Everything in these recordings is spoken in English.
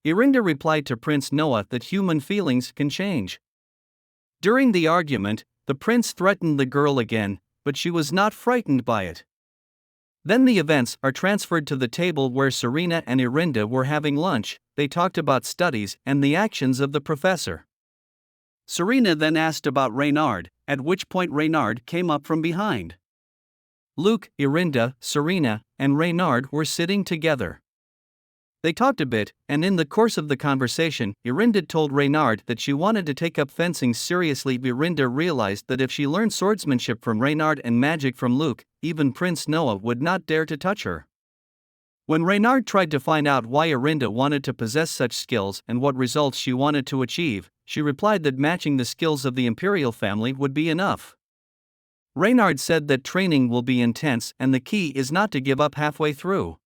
Irinda replied to Prince Noah that human feelings can change. During the argument, the prince threatened the girl again, but she was not frightened by it. Then the events are transferred to the table where Serena and Irinda were having lunch. They talked about studies and the actions of the professor. Serena then asked about Reynard, at which point Reynard came up from behind. Luke, Irinda, Serena, and Reynard were sitting together. They talked a bit, and in the course of the conversation, Irinda told Reynard that she wanted to take up fencing seriously. Irinda realized that if she learned swordsmanship from Reynard and magic from Luke, even Prince Noah would not dare to touch her. When Reynard tried to find out why Irinda wanted to possess such skills and what results she wanted to achieve, she replied that matching the skills of the imperial family would be enough. Reynard said that training will be intense and the key is not to give up halfway through.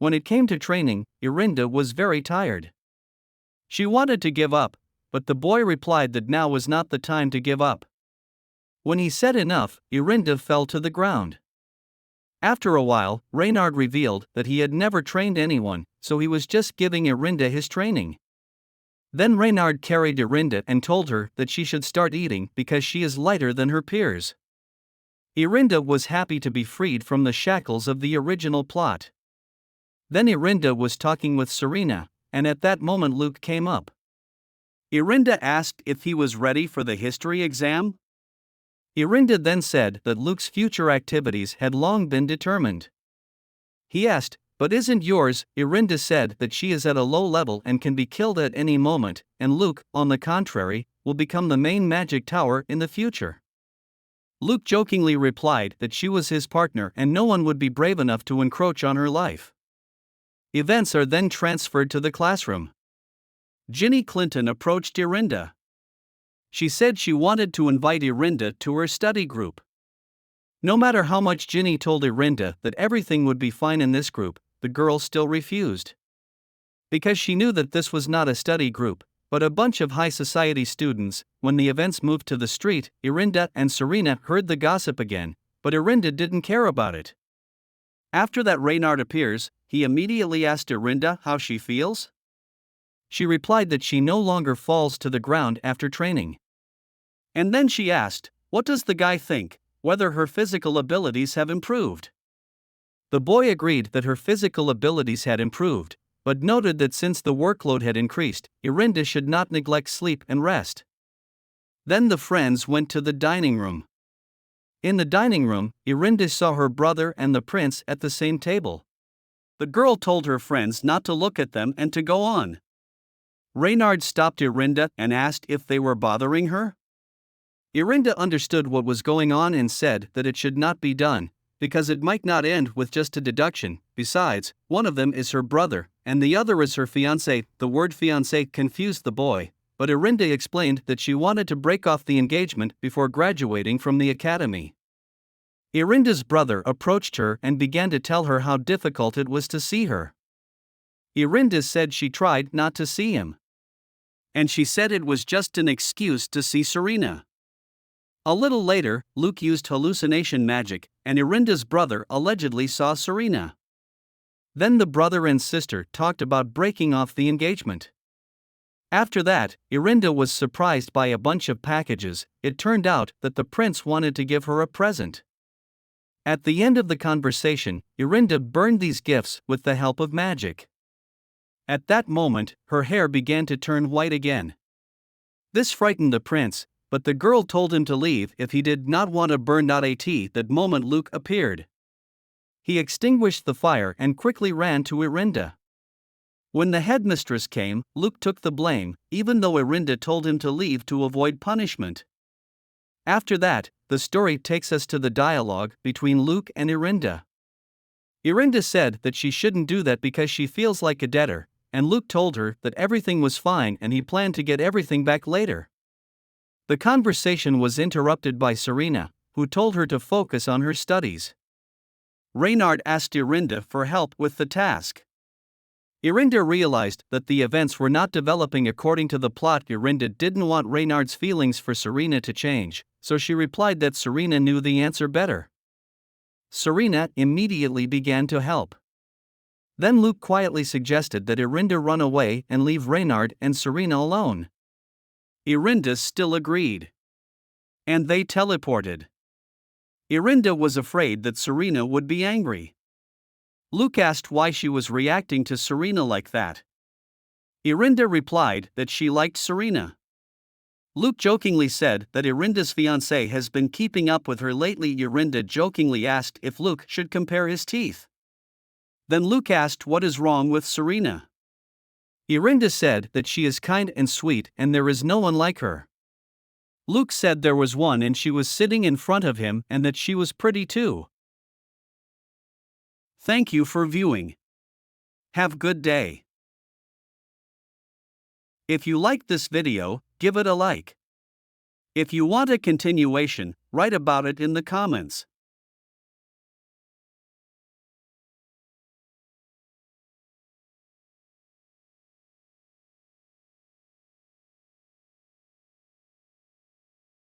When it came to training, Irinda was very tired. She wanted to give up, but the boy replied that now was not the time to give up. When he said enough, Irinda fell to the ground. After a while, Reynard revealed that he had never trained anyone, so he was just giving Irinda his training. Then Reynard carried Irinda and told her that she should start eating because she is lighter than her peers. Irinda was happy to be freed from the shackles of the original plot. Then Irinda was talking with Serena, and at that moment Luke came up. Irinda asked if he was ready for the history exam. Irinda then said that Luke's future activities had long been determined. He asked, "But isn't yours?" Irinda said that she is at a low level and can be killed at any moment, and Luke, on the contrary, will become the main magic tower in the future. Luke jokingly replied that she was his partner and no one would be brave enough to encroach on her life. Events are then transferred to the classroom. Ginny Clinton approached Irinda. She said she wanted to invite Irinda to her study group. No matter how much Ginny told Irinda that everything would be fine in this group, the girl still refused. Because she knew that this was not a study group, but a bunch of high society students. When the events moved to the street, Irinda and Serena heard the gossip again, but Irinda didn't care about it. After that, Reynard appears. He immediately asked Irinda how she feels. She replied that she no longer falls to the ground after training. And then she asked, "What does the guy think, whether her physical abilities have improved?" The boy agreed that her physical abilities had improved, but noted that since the workload had increased, Irinda should not neglect sleep and rest. Then the friends went to the dining room. In the dining room, Irinda saw her brother and the prince at the same table. The girl told her friends not to look at them and to go on. Reynard stopped Irinda and asked if they were bothering her. Irinda understood what was going on and said that it should not be done, because it might not end with just a deduction. Besides, one of them is her brother, and the other is her fiancé. The word fiancé confused the boy, but Irinda explained that she wanted to break off the engagement before graduating from the academy. Irinda's brother approached her and began to tell her how difficult it was to see her. Irinda said she tried not to see him. And she said it was just an excuse to see Serena. A little later, Luke used hallucination magic, and Irinda's brother allegedly saw Serena. Then the brother and sister talked about breaking off the engagement. After that, Irinda was surprised by a bunch of packages. It turned out that the prince wanted to give her a present. At the end of the conversation, Irinda burned these gifts with the help of magic. At that moment, her hair began to turn white again. This frightened the prince, but the girl told him to leave if he did not want to burn. At that moment, Luke appeared. He extinguished the fire and quickly ran to Irinda. When the headmistress came, Luke took the blame, even though Irinda told him to leave to avoid punishment. After that, the story takes us to the dialogue between Luke and Irinda. Irinda said that she shouldn't do that because she feels like a debtor, and Luke told her that everything was fine and he planned to get everything back later. The conversation was interrupted by Serena, who told her to focus on her studies. Reynard asked Irinda for help with the task. Irinda realized that the events were not developing according to the plot. Irinda didn't want Reynard's feelings for Serena to change, so she replied that Serena knew the answer better. Serena immediately began to help. Then Luke quietly suggested that Irinda run away and leave Reynard and Serena alone. Irinda still agreed. And they teleported. Irinda was afraid that Serena would be angry. Luke asked why she was reacting to Serena like that. Irinda replied that she liked Serena. Luke jokingly said that Irinda's fiancé has been keeping up with her lately. Irinda jokingly asked if Luke should compare his teeth. Then Luke asked what is wrong with Serena. Irinda said that she is kind and sweet and there is no one like her. Luke said there was one and she was sitting in front of him and that she was pretty too. Thank you for viewing. Have good day. If you liked this video, give it a like. If you want a continuation, write about it in the comments.